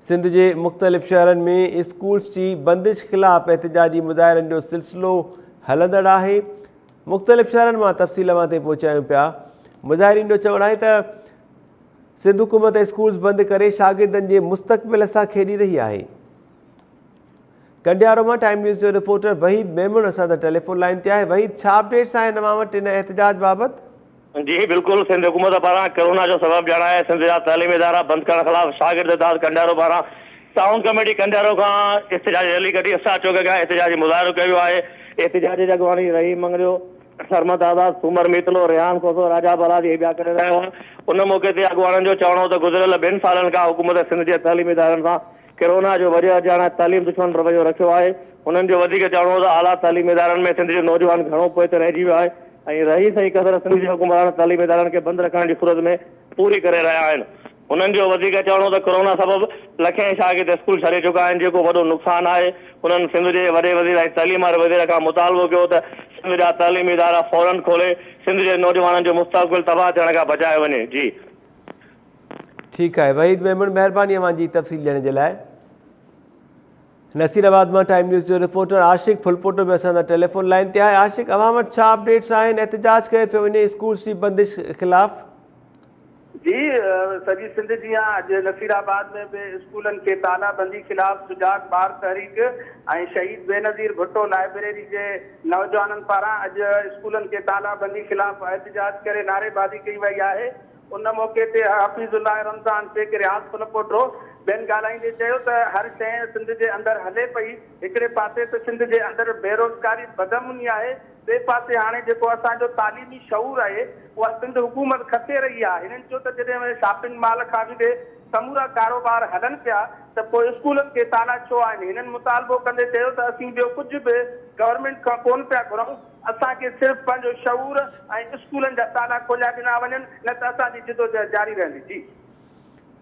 सिंध के मुख़्तलिफ़ शहरनि में स्कूल्स की बंदिश खिलाफ़ एहतजाजी मुज़ाहिरनि जो सिलसिलो हलंदड़ आहे। मुख़्तलिफ़ शहरनि में तफ़सील ते पहुचायूं पिया। मुज़ाहिरीन जो चवणु आहे त सिंध हुकूमत स्कूल्स बंदि करे शागिर्दनि जे मुस्तक़बिल सां खेॾी रही आहे। कंडियारो में टाइम न्यूज़ जो रिपोर्टर वहीद मेमून असां टेलीफोन लाइन ते आहे। वहीद, छा अपडेट्स आहिनि तव्हां वटि इन एहतजाज बाबति? जी बिल्कुल, सिंध हुकूमत पारां कोरोना जो सबब जणाए सिंध जा तालीमी इदारा बंद करण खिलाफ शागिर्द दाद कंडियारो पारां टाउन कमेटी कंडियारो खां एहतजाजी रैली कढी असां चौक खां एहतजाजी मुज़ाहिरो कयो आहे। एहतजाजी जी अॻवानी रहीम मंगरियो, सरमत आज़ाद, सूमर मीतलो, रेहान खोसो, राजा बलादी ॿिया करे रहिया हुआ। उन मौक़े ते अॻवाननि जो चवणो त गुज़िरियल 2 सालनि खां हुकूमत सिंध जे तालीमी इदारनि सां कोरोना जो वजह ॼाणे तालीम दुश्मन रवैयो रखियो आहे। उन्हनि जो वधीक चवणो त आला तालीमी इदारनि में सिंध जो नौजवान घणो पोइ ते रहिजी वियो आहे ऐं रही सही कसर सिंध जे हुकूमरान तालीमी इदारनि खे बंदि रखण जी सूरत में पूरी करे रहिया आहिनि। उन्हनि जो वधीक चवणो त कोरोना सबबि लखें शागिर्द स्कूल छॾे चुका आहिनि, जेको वॾो नुक़सानु आहे। उन्हनि सिंध जे वॾे वज़ीर ऐं तालीम वारे वज़ीर खां मुतालबो कयो त सिंध जा तालीमी इदारा फौरन खोले सिंध जे नौजवाननि जो मुस्तक़बिल तबाह थियण खां बचायो वञे। जी ठीकु आहे वहीद मेमून, महिरबानी अव्हांजी तफ़सील ॾियण जे लाइ। नसीराबाद में टाइम न्यूज़ जो रिपोर्टर आशिक फुलपोटो भी असां टेलीफोन लाइन ते आहे। आशिक, अवां वटि छा अपडेट्स आहिनि? एहतजाज कयो पियो वञे स्कूल्स की बंदिश खिलाफ़? जी सॼी सिंध जी अॼु नसीराबाद में भी स्कूलन के तालाबंदी खिलाफ सुजाग ॿार तहरीक ऐं शहीद बेनज़ीर भुट्टो लाइब्रेरी के नौजवाननि पारां अॼु स्कूलन के तालाबंदी खिलाफ एहतजाज करे नारेबाज़ी कई वई आहे। उन मौके ते हफ़ीज़ुल्लाह रमज़ान शेख रियाज़ फुलपोटो ॿियनि ॻाल्हाईंदे चयो त हर शइ सिंध जे अंदरि हले पई। हिकिड़े पासे त सिंध जे अंदरि बेरोज़गारी बदमुनी आहे, ॿिए पासे हाणे जेको असांजो तालीमी शऊर आहे उहा सिंध हुकूमत खसे रही आहे। हिननि चयो त जॾहिं शॉपिंग मॉल खां बि समूरा कारोबार हलनि पिया त पोइ स्कूलनि के ताला छो आहिनि। हिननि मुतालबो कंदे चयो त असीं ॿियो कुझु बि गवर्नमेंट खां कोन पिया घुरूं, असांखे सिर्फ़ु पंहिंजो शऊर ऐं स्कूलनि जा ताला खोलिया ॾिना वञनि, न त असांजी जिदोजहद जारी रहंदी। जी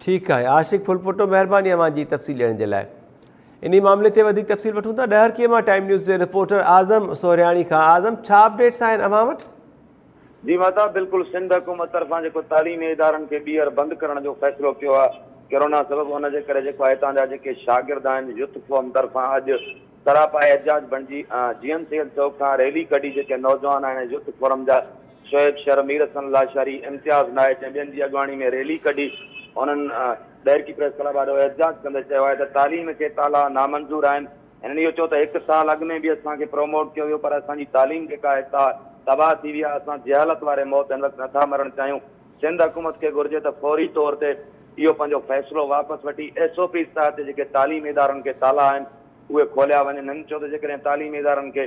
ठीकु आहे आशिक फुलपोटो, महिरबानी अव्हांजी तफ़सील ॾियण जे लाइ। इन मामले ते वधीक तफ़सील वठूं था ॾहरकीअ मां टाइम न्यूज़ जे रिपोर्टर आज़म सोरियाणी खां। आज़म, छा अपडेट्स आहिनि अव्हां वटि? जी माता, बिल्कुल सिंध हुकूमत तरफां जेको तालीमी इदारनि खे ॿीहर बंदि करण जो फ़ैसिलो कयो आहे कोरोना सबबि, उनजे करे जेको आहे हितां जा जेके शागिर्द आहिनि यूथ फोरम तरफां अॼु सरापा एहतजाज बणिजी GNCL चौक खां रैली कढी। जेके नौजवान आहिनि यूथ फोरम जा शोएब शर्मीर हसन लाशारी, इम्तियाज़ नाइक ऐं ॿियनि जी अॻवानी में रैली कढी। उन्हनि ॾहरकी प्रेस क्लब वारो एहतजाज कंदे चयो आहे त तालीम खे ताला नामंज़ूर आहिनि। हिननि इहो चयो त 1 साल अॻु में बि असांखे प्रोमोट कयो वियो, पर असांजी तालीम जेका आहे तबाह थी वई आहे। असां जहालत वारे मौत हिन वक़्तु नथा मरणु चाहियूं। सिंध हुकूमत खे घुरिजे त फौरी तौर ते इहो पंहिंजो फ़ैसिलो वापसि वठी SOP तहत जेके तालीमी इदारनि खे ताला आहिनि उहे खोलिया वञनि। हिननि चयो त जेकॾहिं तालीमी इदारनि खे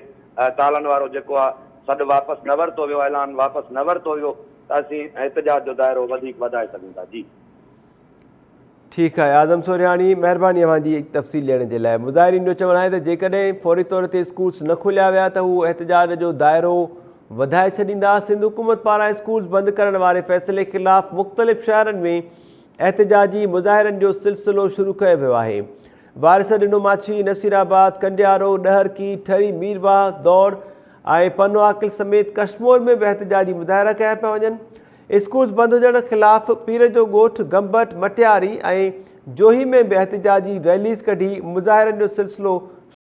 तालनि वारो जेको आहे सॾु वापसि न वरितो वियो, ऐलान वापसि न वरितो वियो, त असीं एहतजाज जो दाइरो वधीक वधाए सघूं था। जी ठीकु आहे आज़म सोरियाणी, महिरबानी अव्हांजी तफ़सील ॾियण जे लाइ। मुज़ाहिरीन जो चवणु आहे त जेकॾहिं फौरी तौर ते स्कूल्स न खोलिया विया त हू एहतजाज जो दाइरो वधाए छॾींदा। सिंध हुकूमत पारां स्कूल्स बंदि करण वारे फ़ैसिले ख़िलाफ़ मुख़्तलिफ़ शहरनि में एहतजाजी मुज़ाहिरनि जो सिलसिलो शुरू कयो वियो आहे। वारिस ॾिनो माछी, नसीराबाद, कंडियारो, ॾहरकी, ठरी, मीरवाह, दौड़ ऐं पनो आकिल समेत कश्मोर में बि एहतजाजी मुज़ाहिरा कया पिया वञनि। स्कूल्स बंदि हुजण ख़िलाफ़ पीर जो ॻोठ, गंबट, मटियारी ऐं जोही में बि एहतजाजी रैलीज़ कढी मुज़ाहिरनि जो सिलसिलो